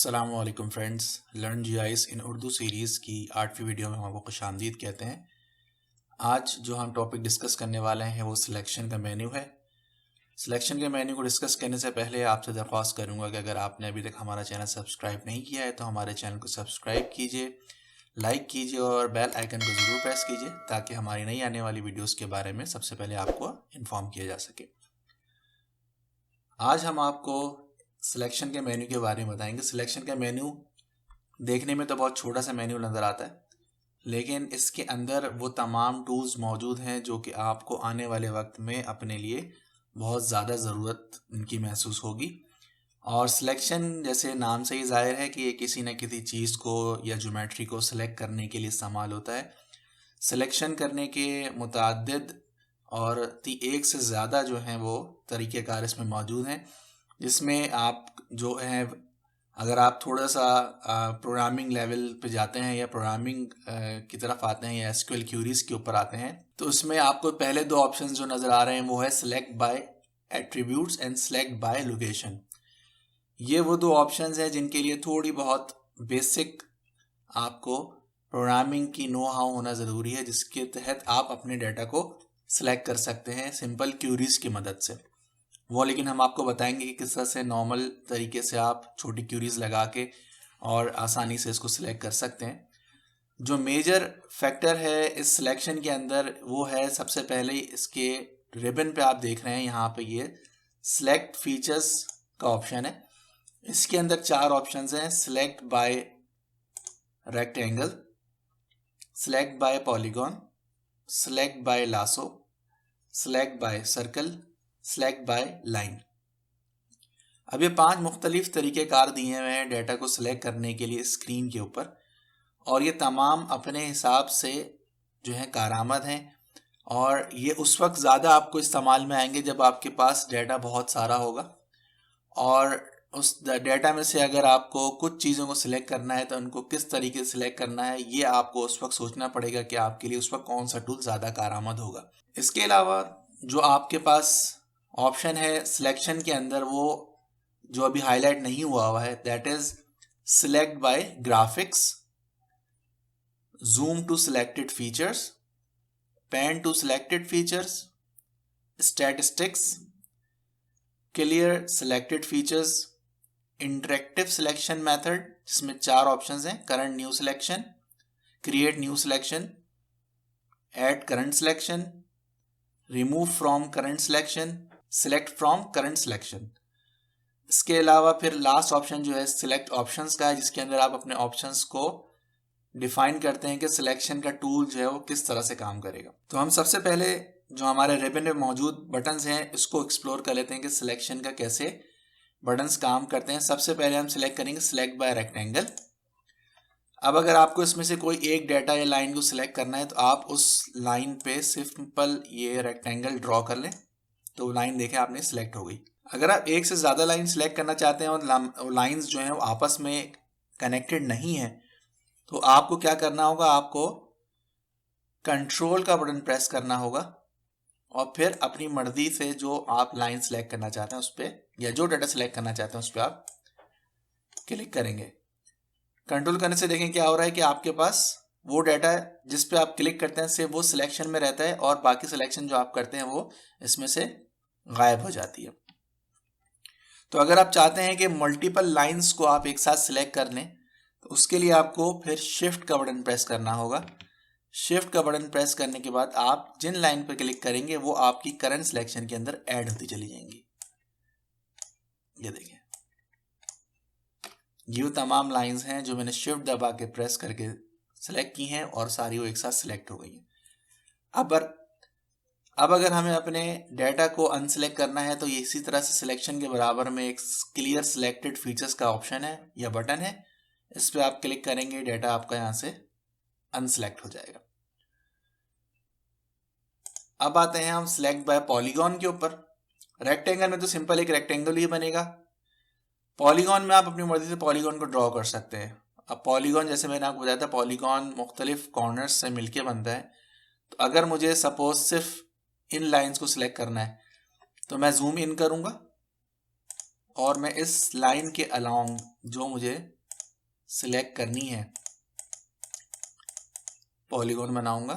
अस्सलामुअलैकुम friends, learn GIS इन Urdu series की 8वीं वीडियो में हम आपको खुशामदीद कहते हैं। आज जो हम टॉपिक डिस्कस करने वाले हैं वो सिलेक्शन का मेन्यू है। सिलेक्शन के मेन्यू को डिस्कस करने से पहले आपसे दरख्वास्त करूंगा कि अगर आपने अभी तक हमारा चैनल सब्सक्राइब नहीं किया है तो हमारे चैनल को सब्सक्राइब कीजिए, लाइक कीजिए और बेल आइकन को ज़रूर प्रेस कीजिए ताकि हमारी नई आने वाली वीडियोज़ के बारे में सबसे पहले आपको इन्फॉर्म किया जा सके। आज हम आपको सिलेक्शन के मेन्यू के बारे में बताएंगे। सिलेक्शन का मेन्यू देखने में तो बहुत छोटा सा मेन्यू नज़र आता है, लेकिन इसके अंदर वो तमाम टूल्स मौजूद हैं जो कि आपको आने वाले वक्त में अपने लिए बहुत ज़्यादा ज़रूरत उनकी महसूस होगी। और सिलेक्शन जैसे नाम से ही ज़ाहिर है कि ये किसी न किसी चीज़ को या ज्योमेट्री को सिलेक्ट करने के लिए इस्तेमाल होता है। सिलेक्शन करने के मुतअद्दिद और एक से ज़्यादा जो हैं वो तरीक़ेकार इसमें मौजूद हैं, जिसमें आप जो हैं अगर आप थोड़ा सा प्रोग्रामिंग लेवल पे जाते हैं या प्रोग्रामिंग की तरफ आते हैं या एसक्यूएल क्यूरीज के ऊपर आते हैं तो इसमें आपको पहले दो ऑप्शंस जो नज़र आ रहे हैं वो है select by attributes and select by location. ये वो दो ऑप्शंस हैं जिनके लिए थोड़ी बहुत बेसिक आपको प्रोग्रामिंग की नो हाउ होना ज़रूरी है, जिसके तहत आप अपने डाटा को सिलेक्ट कर सकते हैं सिंपल क्यूरीज की मदद से। वो लेकिन हम आपको बताएंगे कि किस तरह से नॉर्मल तरीके से आप छोटी क्यूरीज लगा के और आसानी से इसको सिलेक्ट कर सकते हैं। जो मेजर फैक्टर है इस सिलेक्शन के अंदर वो है, सबसे पहले इसके रिबन पे आप देख रहे हैं यहाँ पे ये सिलेक्ट फीचर्स का ऑप्शन है। इसके अंदर चार ऑप्शंस हैं: select by rectangle, select by polygon, select by lasso, select by circle, select by line. अब ये 5 मुख्तलिफ तरीक़ेकार दिए हुए हैं डाटा को सिलेक्ट करने के लिए स्क्रीन के ऊपर, और ये तमाम अपने हिसाब से जो है कारआमद हैं। और ये उस वक्त ज़्यादा आपको इस्तेमाल में आएंगे जब आपके पास डाटा बहुत सारा होगा, और उस डाटा में से अगर आपको कुछ चीज़ों को सिलेक्ट करना है तो उनको किस तरीके से सिलेक्ट करना है ये आपको उस वक्त सोचना पड़ेगा कि आपके लिए उस वक्त कौन सा टूल ज़्यादा कारआमद होगा। इसके अलावा जो आपके पास ऑप्शन है सिलेक्शन के अंदर वो जो अभी हाईलाइट नहीं हुआ है, that is select by graphics, zoom to selected features, pan to selected features, statistics, clear selected features, interactive selection method जिसमें 4 ऑप्शंस हैं: current new selection, create new selection, add current selection, remove from current selection, select from current selection. इसके अलावा फिर last option जो है select options का है, जिसके अंदर आप अपने ऑप्शंस को डिफाइन करते हैं कि सिलेक्शन का टूल जो है वो किस तरह से काम करेगा। तो हम सबसे पहले जो हमारे रिबन में मौजूद बटन्स हैं इसको एक्सप्लोर कर लेते हैं कि सिलेक्शन का कैसे बटन्स काम करते हैं। सबसे पहले हम सिलेक्ट करेंगे सिलेक्ट बाय रेक्टेंगल। अब अगर आपको इसमें से कोई एक डाटा या लाइन को सिलेक्ट करना है तो आप उस लाइन पे सिंपल ये रेक्टेंगल ड्रॉ कर लें, तो लाइन देखें आपने सिलेक्ट हो गई। अगर आप एक से ज़्यादा लाइन सिलेक्ट करना चाहते हैं और लाइंस जो हैं वो आपस में कनेक्टेड नहीं है तो आपको क्या करना होगा, आपको कंट्रोल का बटन प्रेस करना होगा और फिर अपनी मर्जी से जो आप लाइन सिलेक्ट करना चाहते हैं उस पर या जो डाटा सिलेक्ट करना चाहते हैं उस पर आप क्लिक करेंगे। कंट्रोल करने से देखें क्या हो रहा है कि आपके पास वो डाटा जिस पे आप क्लिक करते हैं सिर्फ वो सिलेक्शन में रहता है और बाकी सिलेक्शन जो आप करते हैं वो इसमें से गायब हो जाती है। तो अगर आप चाहते हैं कि मल्टीपल लाइंस को आप एक साथ सिलेक्ट कर लें तो उसके लिए आपको फिर शिफ्ट का बटन प्रेस करना होगा। शिफ्ट का बटन प्रेस करने के बाद आप जिन लाइन पर क्लिक करेंगे वो आपकी करंट सिलेक्शन के अंदर ऐड होती चली जाएंगी। ये देखें, ये तमाम लाइंस हैं जो मैंने शिफ्ट दबा के प्रेस करके सिलेक्ट की हैं और सारी वो एक साथ सिलेक्ट हो गई हैं। अब अगर हमें अपने डाटा को अनसिलेक्ट करना है तो ये इसी तरह से सिलेक्शन के बराबर में एक क्लियर सिलेक्टेड फीचर्स का ऑप्शन है या बटन है, इस पर आप क्लिक करेंगे डाटा आपका यहाँ से अनसिलेक्ट हो जाएगा। अब आते हैं हम सिलेक्ट बाय पॉलीगॉन के ऊपर। रेक्टेंगल में तो सिंपल एक रेक्टेंगल ही बनेगा, पॉलीगॉन में आप अपनी मर्जी से पॉलीगॉन को ड्रॉ कर सकते हैं। अब पॉलीगॉन जैसे मैंने आपको बताया था पॉलीगॉन मुख्तलिफ कॉर्नर्स से मिलके बनता है, तो अगर मुझे सपोज सिर्फ इन लाइंस को सिलेक्ट करना है तो मैं जूम इन करूंगा और मैं इस लाइन के अलोंग जो मुझे सिलेक्ट करनी है पॉलीगॉन बनाऊंगा।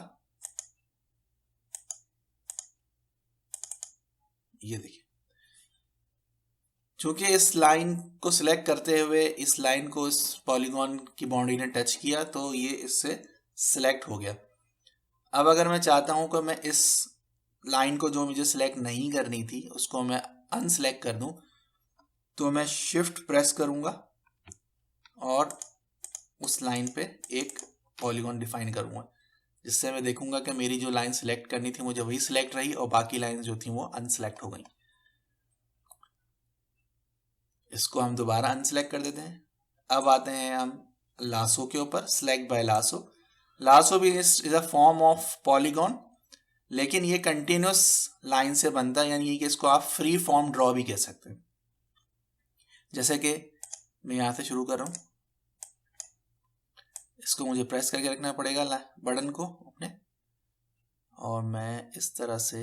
ये देखिए, चूंकि इस लाइन को सिलेक्ट करते हुए इस लाइन को इस पॉलीगॉन की बाउंड्री ने टच किया तो ये इससे सिलेक्ट हो गया। अब अगर मैं चाहता हूं कि मैं इस लाइन को जो मुझे सिलेक्ट नहीं करनी थी उसको मैं अनसिलेक्ट कर दूं, तो मैं शिफ्ट प्रेस करूंगा और उस लाइन पे एक पॉलीगॉन डिफाइन करूंगा, जिससे मैं देखूंगा कि मेरी जो लाइन सिलेक्ट करनी थी मुझे वही सिलेक्ट रही और बाकी लाइन जो थी वो अनसिलेक्ट हो गई। इसको हम दोबारा अनसिलेक्ट कर देते हैं। अब आते हैं हम लासो के ऊपर, सिलेक्ट बाय लासो। लासो भी is a form of polygon, लेकिन ये कंटिन्यूस लाइन से बनता है, यानी कि इसको आप फ्री फॉर्म ड्रॉ भी कह सकते हैं। जैसे कि मैं यहां से शुरू कर रहा हूं, इसको मुझे प्रेस करके रखना पड़ेगा बटन को अपने, और मैं इस तरह से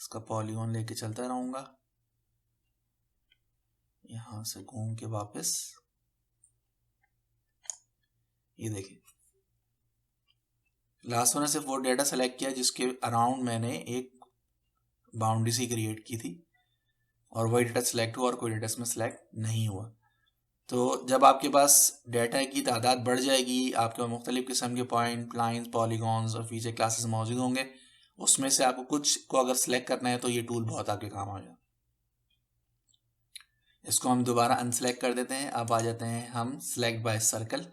इसका पॉलीगॉन लेके चलता रहूंगा, यहां से घूम के वापस। ये देखिए, लास्ट ने सिर्फ वो डेटा सेलेक्ट किया जिसके अराउंड मैंने एक बाउंड्री सी क्रिएट की थी, और वही डेटा सेलेक्ट हुआ और कोई डेटा इसमें सेलेक्ट नहीं हुआ। तो जब आपके पास डेटा की तादाद बढ़ जाएगी, आपके पास मुख्तलिफ किस्म के पॉइंट, लाइन्स, पॉलीगॉन्स और फीचर क्लासेस मौजूद होंगे, उसमें से आपको कुछ को अगर सिलेक्ट करना है तो ये टूल बहुत आपके काम आएगा। इसको हम दोबारा अनसेलेक्ट कर देते हैं। अब आ जाते हैं हम select by circle.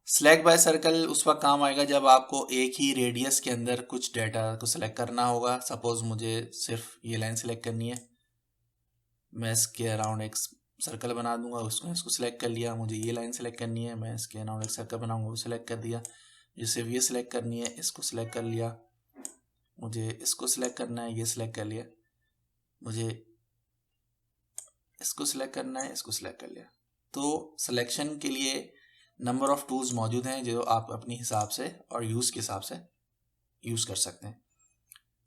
Select by circle उस वक्त काम आएगा जब आपको एक ही रेडियस के अंदर कुछ डेटा को सिलेक्ट करना होगा। सपोज मुझे सिर्फ ये लाइन सिलेक्ट करनी है, मैं इसके अराउंड एक सर्कल बना दूंगा, इसको सिलेक्ट कर लिया। मुझे ये लाइन सिलेक्ट करनी है, मैं इसके अराउंड एक सर्कल बनाऊंगा, वो सिलेक्ट कर दिया। मुझे सिर्फ ये सिलेक्ट करनी है, इसको सिलेक्ट कर लिया। मुझे इसको सिलेक्ट करना है, ये सिलेक्ट कर लिया। मुझे इसको सिलेक्ट करना है, इसको सिलेक्ट कर लिया। तो सिलेक्शन के लिए नंबर ऑफ टूल्स मौजूद हैं जो आप अपने हिसाब से और यूज़ के हिसाब से यूज़ कर सकते हैं।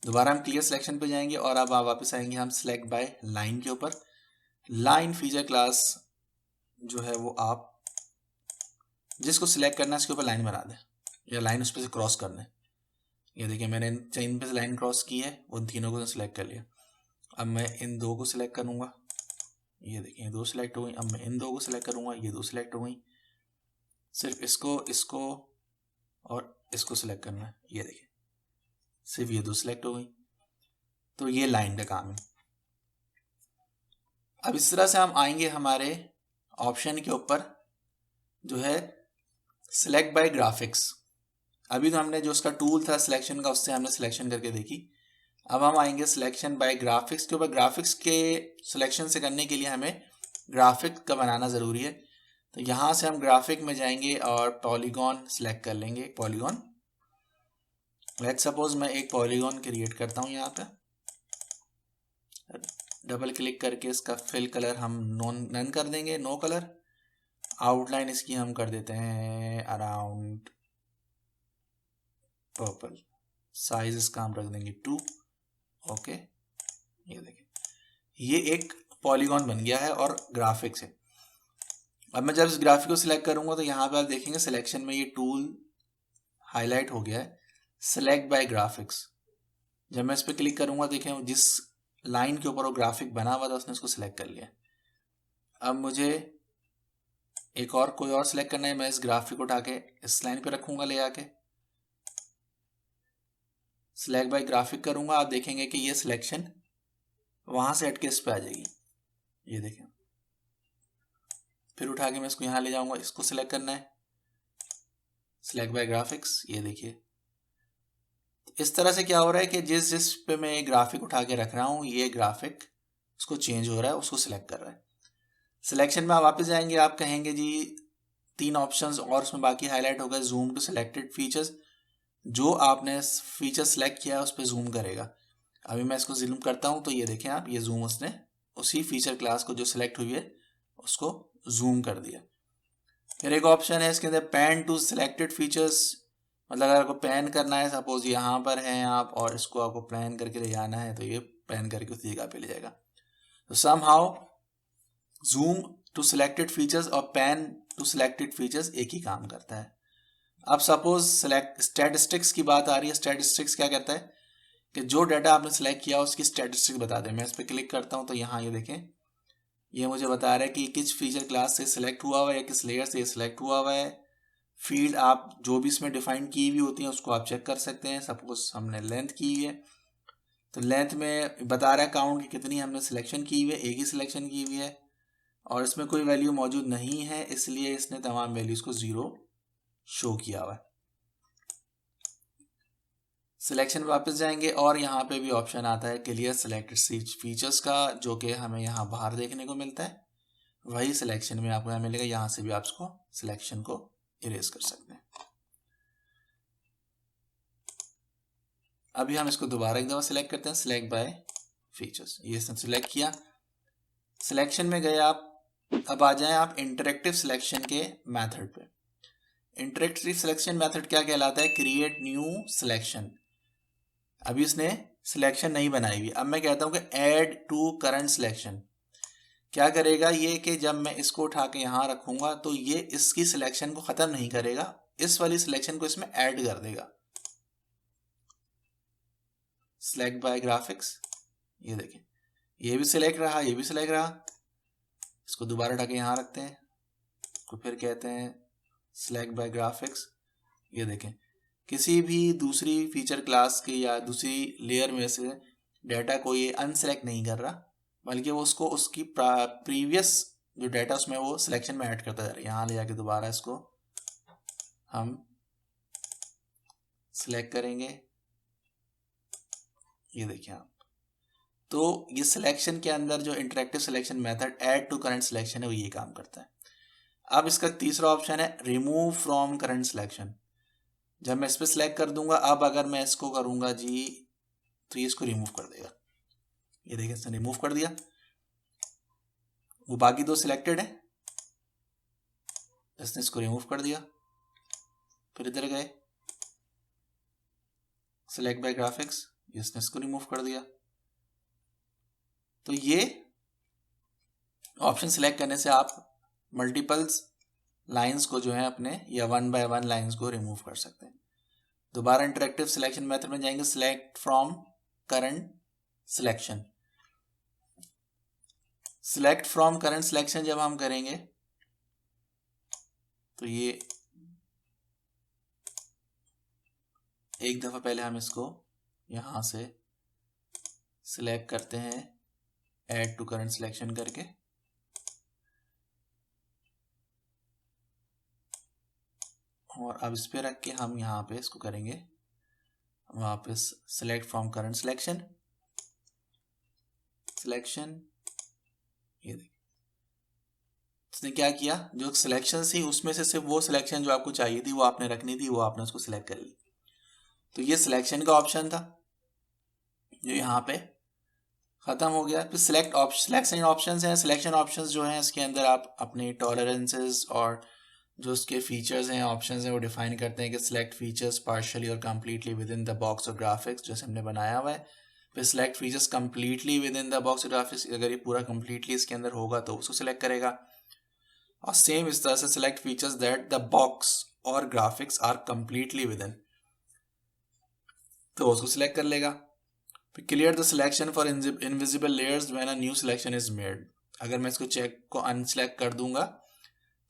दोबारा हम क्लियर सिलेक्शन पे जाएंगे और अब आप वापस आएंगे हम सिलेक्ट बाय लाइन के ऊपर। लाइन फीचर क्लास जो है वो आप जिसको सिलेक्ट करना है उसके ऊपर लाइन बना दें या लाइन उस पर से क्रॉस कर दें। ये देखिए, मैंने चेन पे से लाइन क्रॉस की है, उन तीनों को सिलेक्ट कर लिया। अब मैं इन दो को सिलेक्ट करूँगा, ये देखिए ये दो सिलेक्ट हो गई। अब मैं इन दो को सिलेक्ट करूँगा, ये दो सिलेक्ट हो गई। सिर्फ इसको और इसको सिलेक्ट करना है, ये देखिए सिर्फ ये दो सिलेक्ट हो गई। तो ये लाइन का काम है। अब इस तरह से हम आएंगे हमारे ऑप्शन के ऊपर जो है सिलेक्ट बाय ग्राफिक्स। अभी तो हमने जो उसका टूल था सिलेक्शन का, उससे हमने सिलेक्शन करके देखी। अब हम आएंगे सिलेक्शन बाय ग्राफिक्स के ऊपर। ग्राफिक्स के सिलेक्शन से करने के लिए हमें ग्राफिक का बनाना ज़रूरी है। तो यहाँ से हम ग्राफिक में जाएंगे और पॉलीगॉन सिलेक्ट कर लेंगे। पॉलीगॉन, लेट्स सपोज मैं एक पॉलीगॉन क्रिएट करता हूँ। यहाँ पे डबल क्लिक करके इसका फिल कलर हम नन कर देंगे, नो कलर। आउटलाइन इसकी हम कर देते हैं अराउंड पर्पल। साइज इसका हम रख देंगे 2। ओके, ये देखिए ये एक पॉलीगॉन बन गया है और ग्राफिक से। अब मैं जब इस ग्राफिक को सिलेक्ट करूंगा तो यहाँ पे आप देखेंगे सिलेक्शन में ये टूल हाईलाइट हो गया है, सिलेक्ट बाय ग्राफिक्स। जब मैं इस पर क्लिक करूंगा देखें जिस लाइन के ऊपर वो ग्राफिक बना हुआ था उसने इसको सिलेक्ट कर लिया। अब मुझे एक और कोई और सिलेक्ट करना है, मैं इस ग्राफिक को उठा के इस लाइन पे रखूंगा ले आके, सिलेक्ट बाय ग्राफिक करूंगा। आप देखेंगे कि ये सिलेक्शन वहां से हटके इस पे आ जाएगी, ये देखें। फिर उठा के मैं इसको यहाँ ले जाऊंगा, इसको सिलेक्ट करना है, सिलेक्ट बाय ग्राफिक्स, ये देखिए। इस तरह से क्या हो रहा है कि जिस जिस पे मैं ये ग्राफिक उठा के रख रहा हूँ ये ग्राफिक उसको चेंज हो रहा है, उसको सिलेक्ट कर रहा है। सिलेक्शन में आप वापस जाएंगे, आप कहेंगे जी 3 ऑप्शंस और उसमें बाकी हाईलाइट हो गए। जूम टू सिलेक्टेड फीचर्स, जो आपने फीचर सेलेक्ट किया है उस पर जूम करेगा। अभी मैं इसको जूम करता हूँ तो ये देखें आप, ये जूम उसने उसी फीचर क्लास को जो सिलेक्ट हुई है उसको जूम कर दिया। फिर एक ऑप्शन है इसके अंदर पैन टू सिलेक्टेड फीचर्स, मतलब अगर आपको पैन करना है, सपोज यहाँ पर हैं आप और इसको आपको प्लान करके ले जाना है तो ये पैन करके उसी जगह पे ले जाएगा। तो somehow zoom to selected features और पैन टू सिलेक्टेड फीचर्स एक ही काम करता है। अब सपोज स्टैटिस्टिक्स की बात आ रही है। स्टैटिस्टिक्स क्या कहता है कि जो डाटा आपने सेलेक्ट किया उसकी स्टैटिस्टिक्स बता दें। मैं इस पर क्लिक करता हूँ तो यहाँ ये देखें, ये मुझे बता रहा है कि किस फीचर क्लास से सिलेक्ट हुआ हुआ है या किस लेयर से सिलेक्ट हुआ हुआ है। फील्ड आप जो भी इसमें डिफाइन की हुई होती हैं उसको आप चेक कर सकते हैं। सपोज हमने लेंथ की हुई है तो लेंथ में बता रहा है काउंट की कितनी हमने सिलेक्शन की हुई है, एक ही सिलेक्शन की हुई है और इसमें कोई वैल्यू मौजूद नहीं है, इसलिए इसने तमाम वैल्यूज को 0 शो किया हुआ है। सिलेक्शन वापस जाएंगे और यहाँ पे भी ऑप्शन आता है क्लियर सिलेक्टेड फीचर्स का, जो कि हमें यहाँ बाहर देखने को मिलता है। वही सिलेक्शन में आपको यहाँ मिलेगा, यहाँ से भी आप इसको सिलेक्शन को इरेज कर सकते हैं। अभी हम इसको दोबारा एक दफ़ा सिलेक्ट करते हैं, सिलेक्ट बाय फीचर्स, ये इसने सिलेक्ट किया। सिलेक्शन में गए आप, अब आ जाएं आप इंटरेक्टिव सिलेक्शन के मेथड पे। इंटरेक्टिव सिलेक्शन मेथड क्या कहलाता है? Create new selection. अभी इसने सिलेक्शन नहीं बनाई हुई। अब मैं कहता हूं कि ऐड टू करंट सिलेक्शन। क्या करेगा ये कि जब मैं इसको उठा के यहां रखूंगा तो ये इसकी सिलेक्शन को खत्म नहीं करेगा, इस वाली सिलेक्शन को इसमें ऐड कर देगा। सिलेक्ट बाय ग्राफिक्स, ये देखें ये भी सिलेक्ट रहा, ये भी सिलेक्ट रहा। इसको दोबारा उठा के यहां रखते हैं, तो फिर कहते हैं सिलेक्ट बाय ग्राफिक्स। ये देखें किसी भी दूसरी फीचर क्लास की या दूसरी लेयर में से डाटा को ये अनसेलेक्ट नहीं कर रहा, बल्कि वो उसको उसकी प्रीवियस जो डाटा उसमें वो सिलेक्शन में ऐड करता जा रहा है। यहाँ ले जाके दोबारा इसको हम सिलेक्ट करेंगे, ये देखिए आप। तो ये सिलेक्शन के अंदर जो interactive selection method add to current selection है वो ये काम करता है। अब इसका तीसरा ऑप्शन है रिमूव फ्रॉम करंट सिलेक्शन। जब मैं इस पर सिलेक्ट कर दूंगा, अब अगर मैं इसको करूंगा जी तो ये इसको रिमूव कर देगा। ये देखिए इसने रिमूव कर दिया। वो बाकी दो सिलेक्टेड है, इसने इसको रिमूव कर दिया। फिर इधर गए सिलेक्ट बाय ग्राफिक्स, इसने इसको रिमूव कर दिया। तो ये ऑप्शन सिलेक्ट करने से आप मल्टीपल्स लाइंस को जो है अपने या 1 बाय 1 लाइंस को रिमूव कर सकते हैं। दोबारा इंटरेक्टिव सिलेक्शन मेथड में जाएंगे, select from current selection. Select from current selection जब हम करेंगे तो ये एक दफा पहले हम इसको यहां से सिलेक्ट करते हैं ऐड टू करंट सिलेक्शन करके, और अब इस पे रख के हम यहाँ पे इसको करेंगे वापस सिलेक्ट फ्रॉम करंट सिलेक्शन। ये देखिए इसने क्या किया, जो सिलेक्शन थी उसमें से सिर्फ वो सिलेक्शन जो आपको चाहिए थी वो आपने रखनी थी, वो आपने उसको सिलेक्ट कर ली। तो ये सिलेक्शन का ऑप्शन था जो यहाँ पे खत्म हो गया। फिर सिलेक्शन ऑप्शंस हैं। सिलेक्शन ऑप्शंस जो हैं इसके अंदर आप अपने टॉलरेंसेस और जो उसके फीचर्स हैं, ऑप्शंस हैं, वो डिफाइन करते हैं कि सिलेक्ट फीचर्स पार्शियली और completely with in the box of graphics, जैसे हमने बनाया हुआ है। फिर select features completely with in the box of graphics, अगर ये पूरा कंप्लीटली इसके अंदर होगा तो उसको सिलेक्ट करेगा। और सेम इस तरह से select features that the box और graphics are completely within, तो उसको सिलेक्ट कर लेगा। फिर clear the selection for invisible layers when a new selection is made. अगर मैं इसको चेक को अनसेलेक्ट कर दूंगा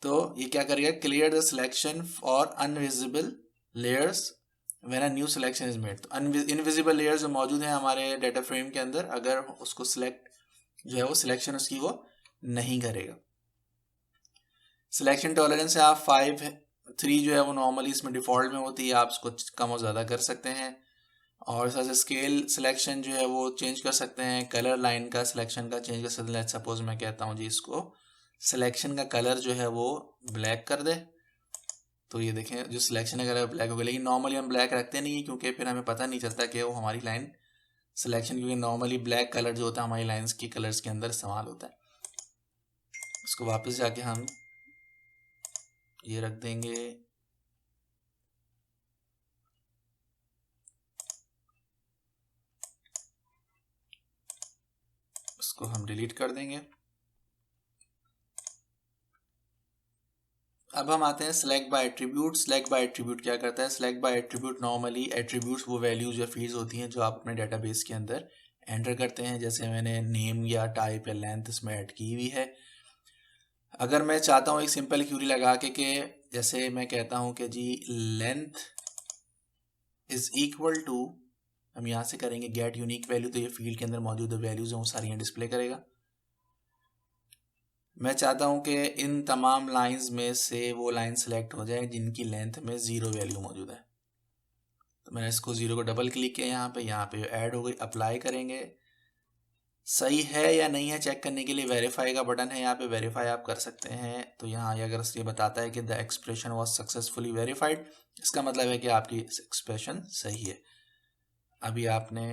तो ये क्या करेगा, clear the selection for invisible layers when a new selection is made. तो इनविजिबल लेयर्स जो मौजूद हैं हमारे डाटा फ्रेम के अंदर, अगर उसको सिलेक्ट जो है वो सिलेक्शन उसकी वो नहीं करेगा। सिलेक्शन टॉलरेंस है आप 3 जो है वो नॉर्मली इसमें डिफॉल्ट में होती है, आप उसको कम और ज़्यादा कर सकते हैं। और इस तरह से स्केल सिलेक्शन जो है वो चेंज कर सकते हैं। कलर लाइन का सिलेक्शन का चेंज कर सकते हैं। सपोज मैं कहता हूँ जी इसको सिलेक्शन का कलर जो है वो ब्लैक कर दे, तो ये देखें जो सिलेक्शन का कलर ब्लैक हो गया। लेकिन नॉर्मली हम ब्लैक रखते नहीं है क्योंकि फिर हमें पता नहीं चलता कि वो हमारी लाइन सिलेक्शन, क्योंकि नॉर्मली ब्लैक कलर जो होता है हमारी लाइन्स की कलर्स के अंदर इस्तेमाल होता है। इसको वापस जाके हम ये रख देंगे इसको हम डिलीट कर देंगे। अब हम आते हैं select by attribute. Select by attribute क्या करता है? Select by attribute normally attributes वो वैल्यूज या फील्ड्स होती हैं जो आप अपने डेटाबेस के अंदर एंटर करते हैं। जैसे मैंने नेम या टाइप या लेंथ इसमें ऐड की हुई है। अगर मैं चाहता हूँ एक सिंपल क्यूरी लगा के कि जैसे मैं कहता हूँ कि जी लेंथ इज इक्वल टू, हम यहाँ से करेंगे गेट यूनिक वैल्यू, तो ये फील्ड के अंदर मौजूद वैल्यूज हैं वो सारी यहाँ डिस्प्ले करेगा। मैं चाहता हूं कि इन तमाम लाइंस में से वो लाइन सेलेक्ट हो जाए जिनकी लेंथ में 0 वैल्यू मौजूद है। तो मैंने इसको 0 को डबल क्लिक किया यहाँ पे ऐड हो गई। अप्लाई करेंगे। सही है या नहीं है चेक करने के लिए वेरीफाई का बटन है, यहाँ पे वेरीफाई आप कर सकते हैं। तो यहाँ अगर ये बताता है कि the expression was successfully verified, इसका मतलब है कि आपकी एक्सप्रेशन सही है। अभी आपने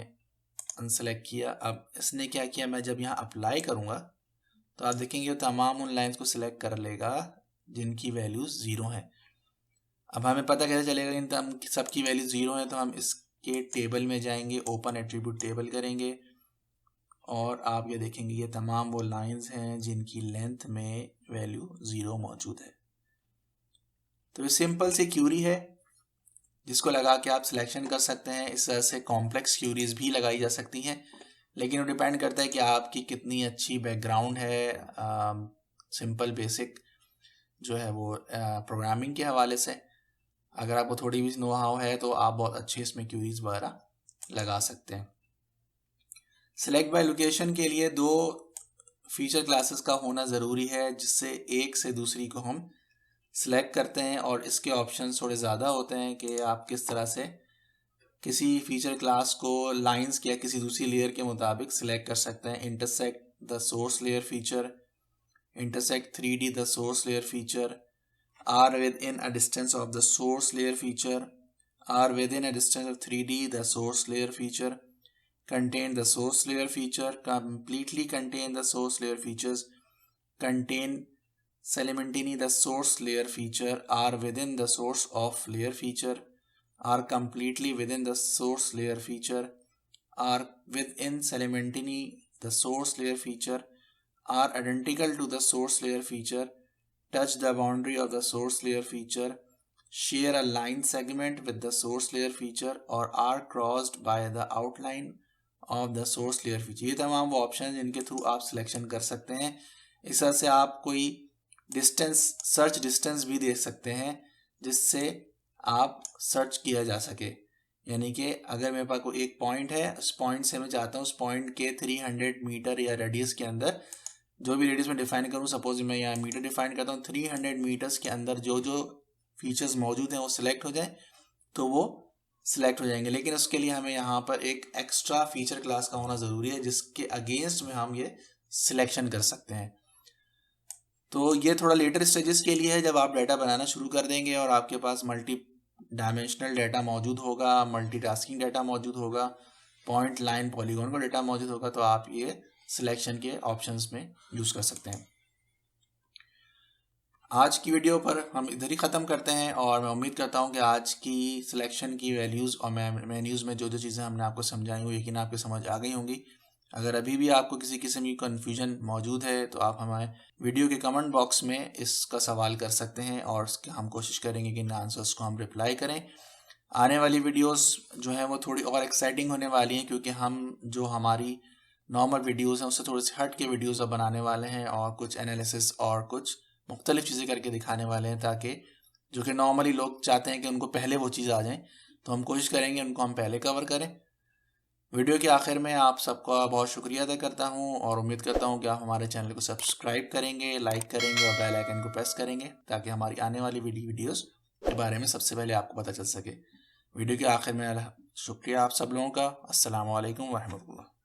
अनसेलेक्ट किया। अब इसने क्या किया, मैं जब यहाँ अप्लाई करूँगा तो आप देखेंगे तमाम उन लाइंस को सिलेक्ट कर लेगा जिनकी वैल्यूज 0 हैं। अब हमें पता कैसे चलेगा इन सबकी वैल्यू 0 है? तो हम इसके टेबल में जाएंगे, ओपन एट्रीब्यूट टेबल करेंगे और आप ये देखेंगे ये तमाम वो लाइंस हैं जिनकी लेंथ में वैल्यू 0 मौजूद है। तो ये सिंपल सी क्यूरी है जिसको लगा के आप सिलेक्शन कर सकते हैं। इस तरह से कॉम्प्लेक्स क्यूरीज भी लगाई जा सकती हैं, लेकिन वो डिपेंड करता है कि आपकी कितनी अच्छी बैकग्राउंड है सिंपल बेसिक जो है वो प्रोग्रामिंग के हवाले से। अगर आपको थोड़ी भी नो हाउ है तो आप बहुत अच्छी इसमें क्यूरीज वगैरह लगा सकते हैं। सिलेक्ट बाय लोकेशन के लिए 2 फीचर क्लासेस का होना ज़रूरी है, जिससे एक से दूसरी को हम सिलेक्ट करते हैं और इसके ऑप्शंस थोड़े ज़्यादा होते हैं कि आप किस तरह से किसी फीचर क्लास को लाइंस या किसी दूसरी लेयर के मुताबिक सिलेक्ट कर सकते हैं। Intersect the source layer feature, intersect 3D the source layer feature, are within a distance of the source layer feature, are within a distance of 3D the source layer feature, contain the source layer feature, completely contain the source layer features, contain Selementini the source layer feature, are within the source of layer feature, are completely within the source layer feature, are within Selementini the source layer feature, are identical to the source layer feature, touch the boundary of the source layer feature, share a line segment with the source layer feature, or are crossed by the outline of the source layer feature। ये तमाम वो option जिनके through आप selection कर सकते हैं। इस तरह से आप कोई डिस्टेंस सर्च डिस्टेंस भी दे सकते हैं जिससे आप सर्च किया जा सके। यानी कि अगर मेरे पास कोई एक पॉइंट है, उस पॉइंट से मैं चाहता हूँ उस पॉइंट के 300 मीटर या रेडियस के अंदर जो भी रेडियस में डिफाइन करूँ, सपोज मैं यहाँ मीटर डिफाइन करता हूँ, 300 मीटर्स के अंदर जो जो फीचर्स मौजूद हैं वो सिलेक्ट हो जाए तो वो सिलेक्ट हो जाएंगे। लेकिन उसके लिए हमें यहाँ पर एक एक्स्ट्रा फीचर क्लास का होना ज़रूरी है जिसके अगेंस्ट में हम ये सिलेक्शन कर सकते हैं। तो ये थोड़ा लेटर स्टेजेस के लिए है, जब आप डाटा बनाना शुरू कर देंगे और आपके पास मल्टी डायमेंशनल डाटा मौजूद होगा, मल्टीटास्किंग डाटा मौजूद होगा, पॉइंट लाइन पॉलीगॉन का डाटा मौजूद होगा, तो आप ये सिलेक्शन के ऑप्शंस में यूज़ कर सकते हैं। आज की वीडियो पर हम इधर ही ख़त्म करते हैं और मैं उम्मीद करता हूं कि आज की सिलेक्शन की वैल्यूज़ और मेन्यूज़ में जो जो चीज़ें हमने आपको समझाई वो यकीन आपको समझ आ गई होंगी। अगर अभी भी आपको किसी किस्म की कन्फ्यूजन मौजूद है तो आप हमारे वीडियो के कमेंट बॉक्स में इसका सवाल कर सकते हैं और उसके हम कोशिश करेंगे कि इन आंसर्स को हम रिप्लाई करें। आने वाली वीडियोस जो हैं वो थोड़ी और एक्साइटिंग होने वाली हैं, क्योंकि हम जो हमारी नॉर्मल वीडियोस हैं उससे थोड़े से हट के वीडियोस अब बनाने वाले हैं और कुछ एनालिसिस और कुछ मुख्तलिफ चीज़ें करके दिखाने वाले हैं, ताकि जो कि नॉर्मली लोग चाहते हैं कि उनको पहले वो चीज़ आ जाए, तो हम कोशिश करेंगे उनको हम पहले कवर करें। वीडियो के आखिर में आप सबका बहुत शुक्रिया अदा करता हूं और उम्मीद करता हूं कि आप हमारे चैनल को सब्सक्राइब करेंगे, लाइक करेंगे और बेल आइकन को प्रेस करेंगे ताकि हमारी आने वाली वीडियोस के बारे में सबसे पहले आपको पता चल सके। वीडियो के आखिर में शुक्रिया आप सब लोगों का। अस्सलाम वालेकुम वरहमतुल्लाह।